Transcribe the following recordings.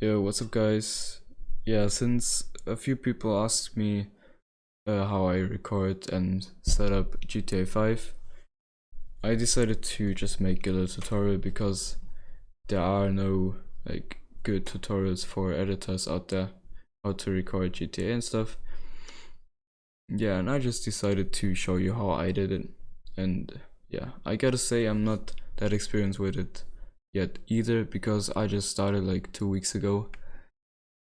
Yo, what's up, guys? Yeah, since a few people asked me how I record and set up GTA 5, I decided to just make a little tutorial because there are no good tutorials for editors out there how to record GTA and stuff. Yeah, and I just decided to show you how I did it. And yeah, I gotta say I'm not that experienced with it yet either because I just started like 2 weeks ago.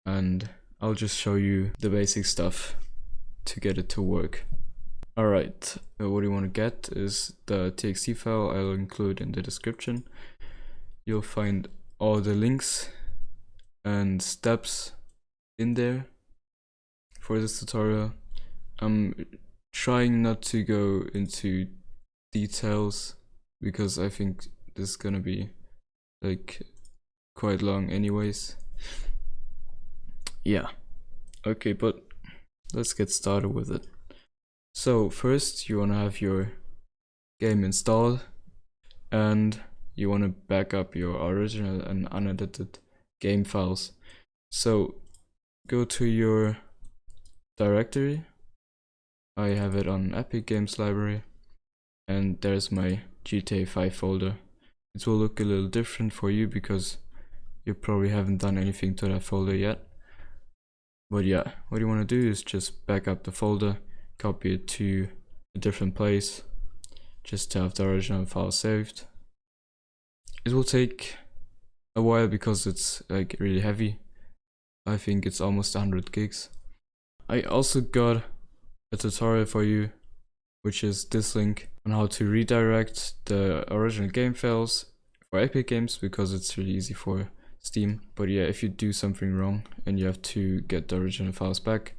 And I'll just show you the basic stuff to get it to work. Alright, what you want to get is the txt file I'll include in the description. You'll find all the links and steps in there for this tutorial. I'm trying not to go into details because I think this is gonna be like quite long anyways. Yeah, okay, but let's get started with it. So first you want to have your game installed and you want to back up your original and unedited game files. So go to your directory. I have it on Epic Games Library and there's my GTA 5 folder. It will look a little different for you because you probably haven't done anything to that folder yet. But yeah, what you want to do is just back up the folder, copy it to a different place, just to have the original file saved. It will take a while because it's like really heavy. I think it's almost 100 gigs. I also got a tutorial for you, which is this link on how to redirect the original game files for Epic Games because it's really easy for Steam. But yeah, if you do something wrong and you have to get the original files back,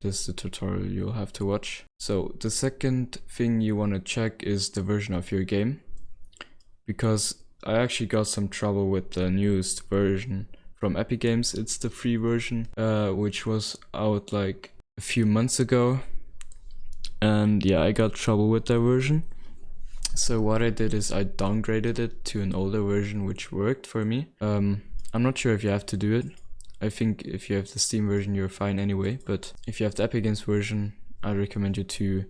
this is the tutorial you'll have to watch. So the second thing you want to check is the version of your game, because I actually got some trouble with the newest version from Epic Games. It's the free version, which was out like a few months ago, and yeah, I got trouble with that version. So what I did is I downgraded it to an older version, which worked for me. I'm not sure if you have to do it. I think if you have the Steam version, you're fine anyway. But if you have the Epic Games version, I recommend you to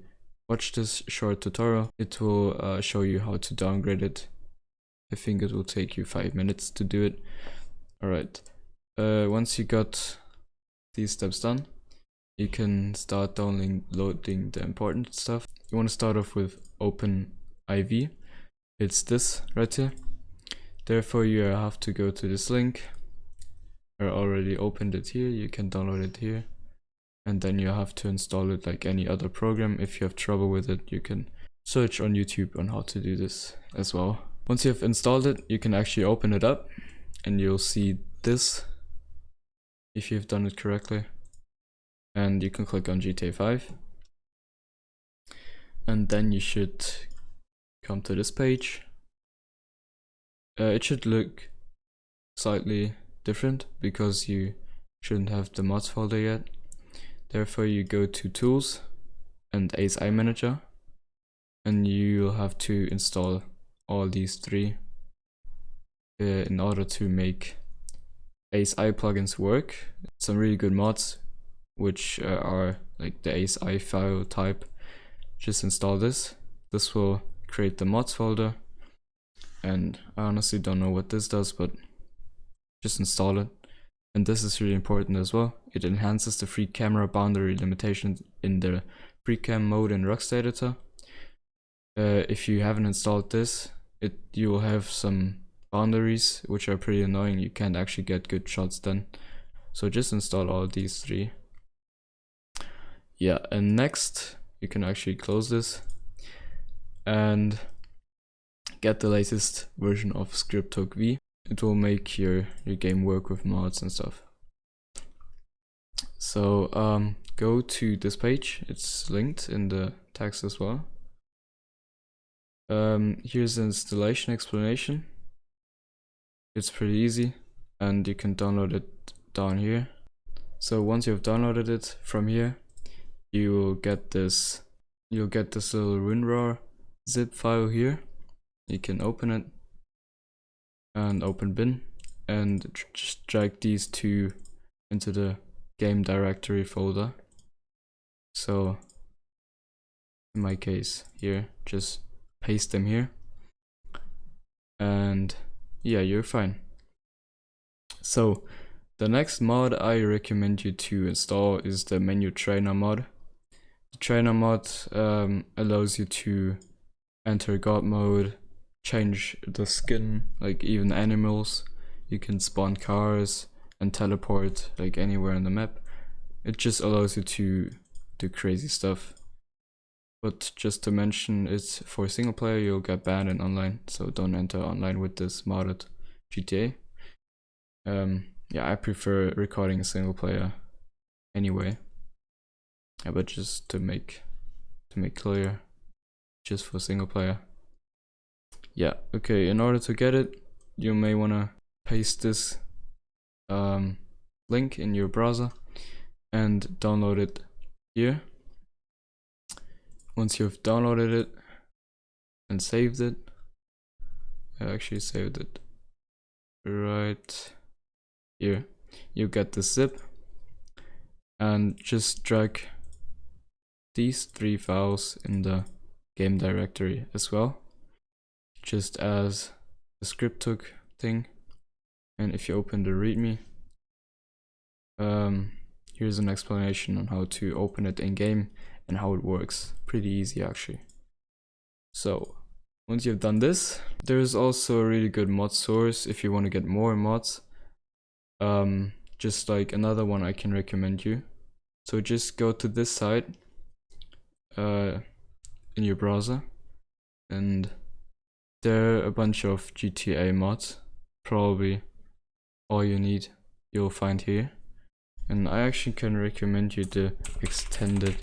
watch this short tutorial. It will show you how to downgrade it. I think it will take you 5 minutes to do it. Alright, once you got these steps done, you can start downloading the important stuff. You want to start off with OpenIV. It's this right here. Therefore you have to go to this link. I already opened it here, you can download it here. And then you have to install it like any other program. If you have trouble with it, you can search on YouTube on how to do this as well. Once you have installed it, you can actually open it up and you'll see this if you've done it correctly. And you can click on GTA 5. And then you should come to this page. It should look slightly different because you shouldn't have the mods folder yet. Therefore you go to Tools and ASI Manager, and you'll have to install all these three in order to make ASI plugins work. Some really good mods which are like the ASI file type. Just install this. This will create the mods folder, and I honestly don't know what this does, but just install it. And this is really important as well. It enhances the free camera boundary limitations in the pre-cam mode in Rockstar Editor. If you haven't installed this, you will have some boundaries which are pretty annoying. You can't actually get good shots then. So just install all these three. Yeah, and next you can actually close this and get the latest version of Scriptook V. It will make your game work with mods and stuff. So go to this page, it's linked in the text as well. Here's the installation explanation. It's pretty easy and you can download it down here. So once you've downloaded it from here, you'll get this little WinRAR zip file here. You can open it and open bin, and just drag these two into the game directory folder. So in my case here, just paste them here, and yeah, you're fine. So the next mod I recommend you to install is the menu trainer mod. The trainer mod allows you to enter God mode, change the skin, like even animals. You can spawn cars and teleport like anywhere on the map. It just allows you to do crazy stuff. But just to mention, it's for single player, you'll get banned in online, so don't enter online with this modded GTA. Yeah, I prefer recording a single player anyway. Yeah, but just to make clear, just for single player. Yeah, okay, in order to get it, you may wanna paste this link in your browser and download it here. Once you've downloaded it and saved it, I actually saved it right here, you get the zip, and just drag these 3 files in the game directory as well, just as the scripthook thing. And if you open the readme, here's an explanation on how to open it in game and how it works. Pretty easy actually. So once you've done this, there's also a really good mod source if you want to get more mods. Just like another one I can recommend you. So just go to this site in your browser, and there are a bunch of GTA mods. Probably all you need you'll find here. And I actually can recommend you the extended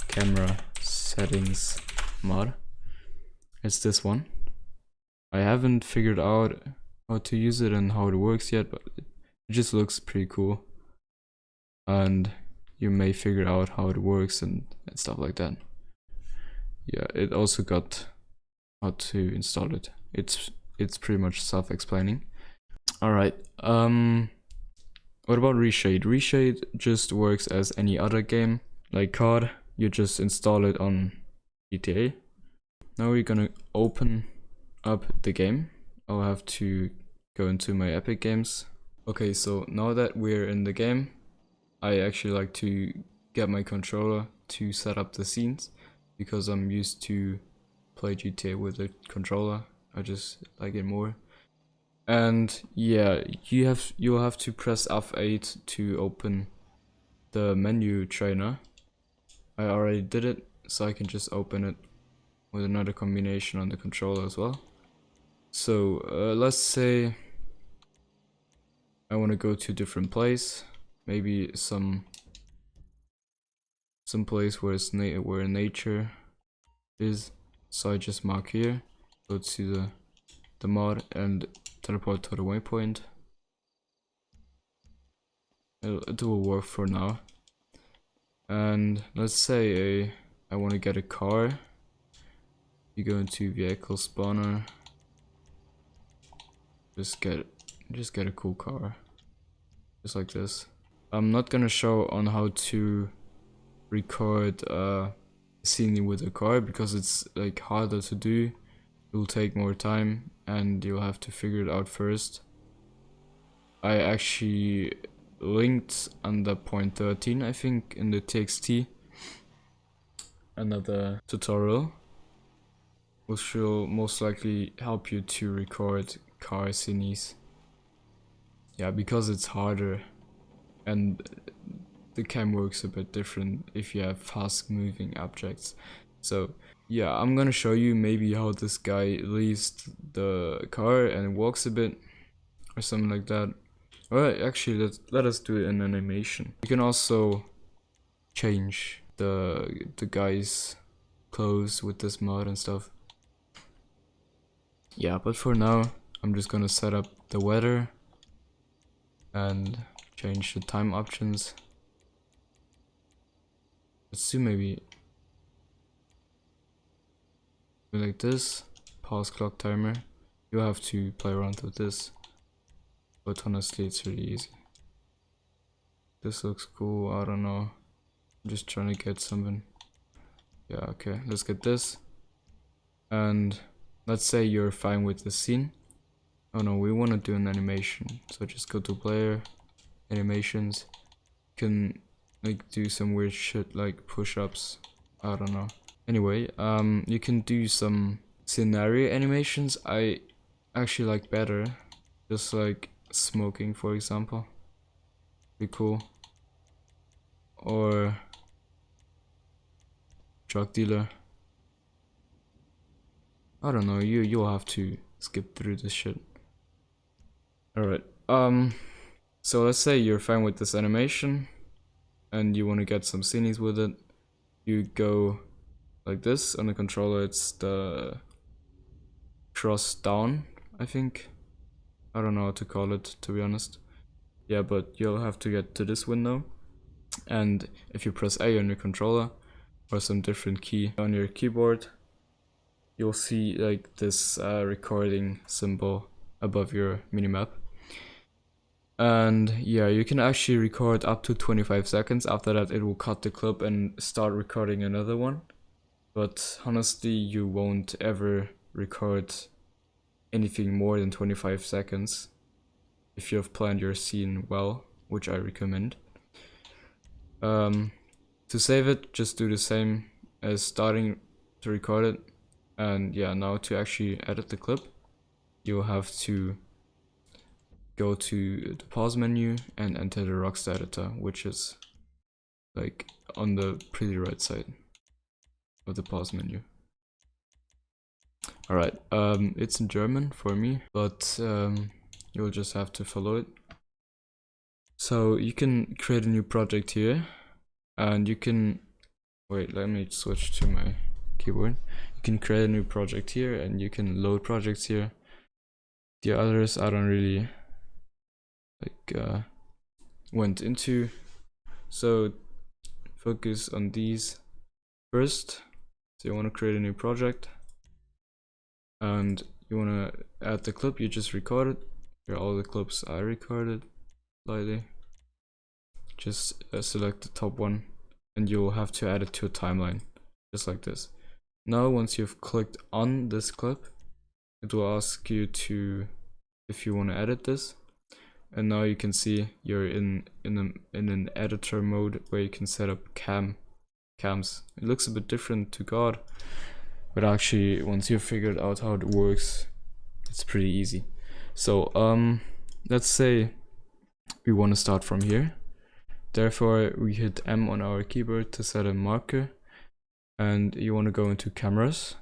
camera settings mod. It's this one. I haven't figured out how to use it and how it works yet, but it just looks pretty cool. And you may figure out how it works and stuff like that. Yeah, it also got how to install it. It's pretty much self-explaining. Alright, what about Reshade? Reshade just works as any other game, like COD. You just install it on GTA. Now we're gonna open up the game. I'll have to go into my Epic Games. Okay, so now that we're in the game, I actually like to get my controller to set up the scenes, because I'm used to play GTA with a controller. I just like it more. And yeah, you'll have to press F8 to open the menu trainer. I already did it, so I can just open it with another combination on the controller as well. So let's say I want to go to a different place, maybe some place where it's where nature is. So I just mark here, go to the mod and teleport to the waypoint. It will work for now. And let's say I want to get a car. You go into vehicle spawner. Just get a cool car, just like this. I'm not gonna show on how to record a scene with a car, because it's like harder to do. It will take more time and you'll have to figure it out first. I actually linked under point 13, I think, in the TXT, another tutorial which will most likely help you to record car scenes. Yeah, because it's harder and the cam works a bit different if you have fast moving objects. So yeah, I'm gonna show you maybe how this guy leaves the car and walks a bit or something like that. Alright, actually let us do it in animation. You can also change the guy's clothes with this mod and stuff. Yeah, but for now I'm just gonna set up the weather and change the time options. Let's do maybe like this. Pause clock timer. You have to play around with this. but honestly it's really easy. This looks cool, I don't know. I'm just trying to get something. Yeah, okay, let's get this. And let's say you're fine with the scene. Oh no, we want to do an animation. So just go to player, animations. You can like do some weird shit like push-ups. I don't know. Anyway, you can do some scenario animations. I actually like better. Just like smoking, for example. Be cool. Or drug dealer. I don't know, you'll have to skip through this shit. Alright, so let's say you're fine with this animation and you want to get some scenes with it. You go like this. On the controller it's the cross down, I think. I don't know how to call it, to be honest. Yeah, but you'll have to get to this window. And if you press A on your controller or some different key on your keyboard, you'll see like this recording symbol above your minimap. And yeah, you can actually record up to 25 seconds. After that it will cut the clip and start recording another one. But honestly, you won't ever record anything more than 25 seconds if you have planned your scene well, which I recommend. To save it, just do the same as starting to record it. And yeah, now to actually edit the clip, you'll have to go to the pause menu and enter the Rockstar editor, which is like on the pretty right side of the pause menu. Alright, it's in German for me, but you'll just have to follow it. So you can create a new project here, and you can, wait, let me switch to my keyboard. You can create a new project here, and you can load projects here. The others I don't really like went into, so focus on these first. So you want to create a new project, and you want to add the clip you just recorded. Here are all the clips I recorded lightly. Just select the top one, and you'll have to add it to a timeline, just like this. Now once you've clicked on this clip, it will ask you to, if you want to edit this. And now you can see you're in an editor mode where you can set up cams. It looks a bit different to God, but actually once you've figured out how it works, it's pretty easy. So let's say we want to start from here. Therefore we hit M on our keyboard to set a marker, and you want to go into cameras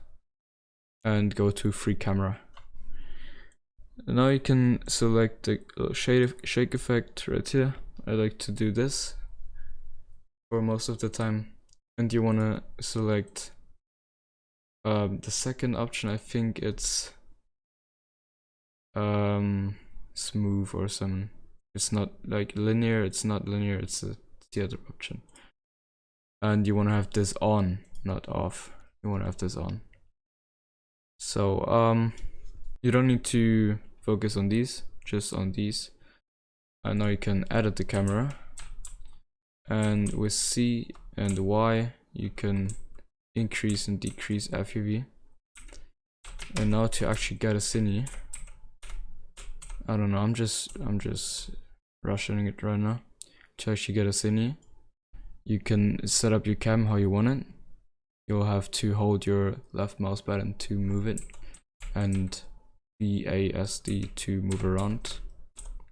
and go to free camera. Now you can select the shake effect right here. I like to do this for most of the time. And you want to select the second option. I think it's smooth or something. It's not like linear, it's not linear, it's the other option. And you want to have this on, not off. You want to have this on. So you don't need to focus on these, just on these. And now you can edit the camera, and with C and Y you can increase and decrease FUV. And now to actually get a cine, I don't know, I'm just rushing it right now. To actually get a cine, you can set up your cam how you want it. You'll have to hold your left mouse button to move it, and WASD to move around.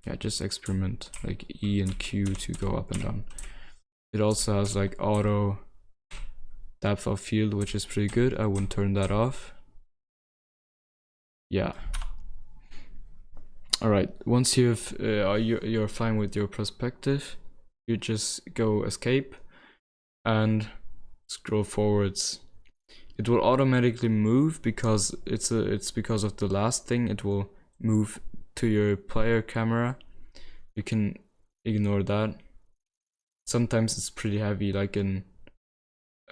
Yeah, just experiment, like E and Q to go up and down. It also has like auto depth of field, which is pretty good. I wouldn't turn that off. Yeah. Alright, once you're fine with your perspective, you just go escape and scroll forwards. It will automatically move because it's because of the last thing. It will move to your player camera. You can ignore that. Sometimes it's pretty heavy, like in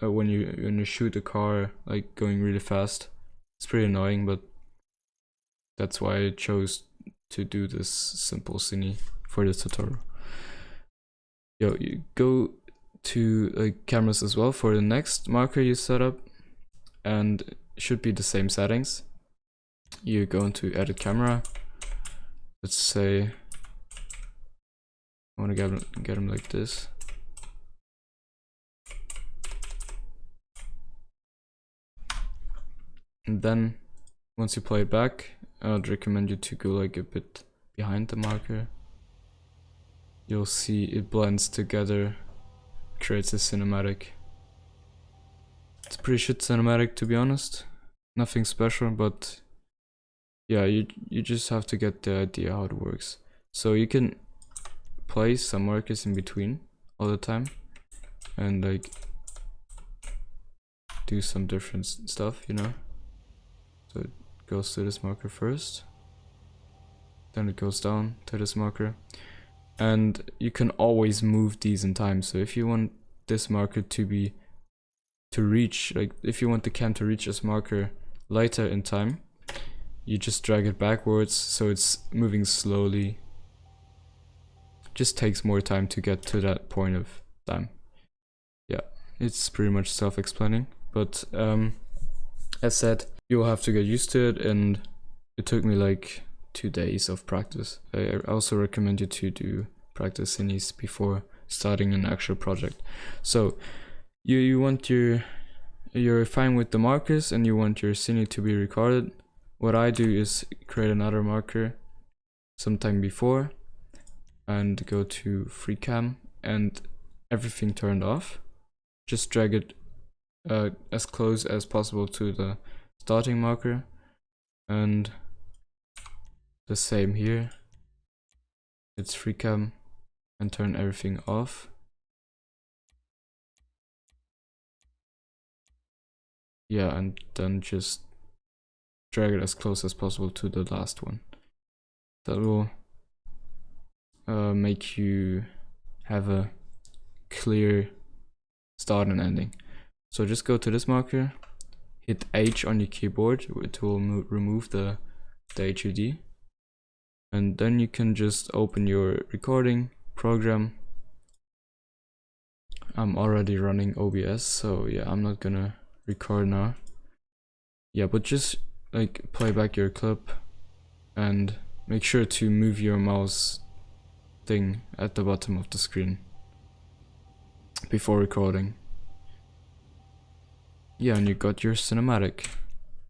when you shoot a car like going really fast. It's pretty annoying, but that's why I chose to do this simple cine for this tutorial. You go to cameras as well for the next marker you set up, and it should be the same settings. You go into edit camera. Let's say I want to get them like this. And then once you play it back, I'd recommend you to go like a bit behind the marker. You'll see it blends together, creates a cinematic. It's a pretty shit cinematic, to be honest. Nothing special, but yeah, you just have to get the idea how it works. So you can place some markers in between all the time and like do some different stuff, you know. So it goes to this marker first, then it goes down to this marker, and you can always move these in time. So if you want this marker to reach, like if you want the cam to reach this marker later in time, you just drag it backwards so it's moving slowly. Just takes more time to get to that point of time. Yeah, it's pretty much self-explaining, but as said, you'll have to get used to it, and it took me like 2 days of practice. I also recommend you to do practice cinis before starting an actual project. So you want you're fine with the markers and you want your cine to be recorded. What I do is create another marker sometime before and go to FreeCam and everything turned off. Just drag it as close as possible to the starting marker, and the same here. It's FreeCam and turn everything off. Yeah, and then just drag it as close as possible to the last one. That will make you have a clear start and ending. So just go to this marker, hit H on your keyboard, it will remove the HUD, and then you can just open your recording program. I'm already running OBS, so yeah, I'm not gonna record now. Yeah, but just like play back your clip and make sure to move your mouse thing at the bottom of the screen before recording. Yeah, and you got your cinematic.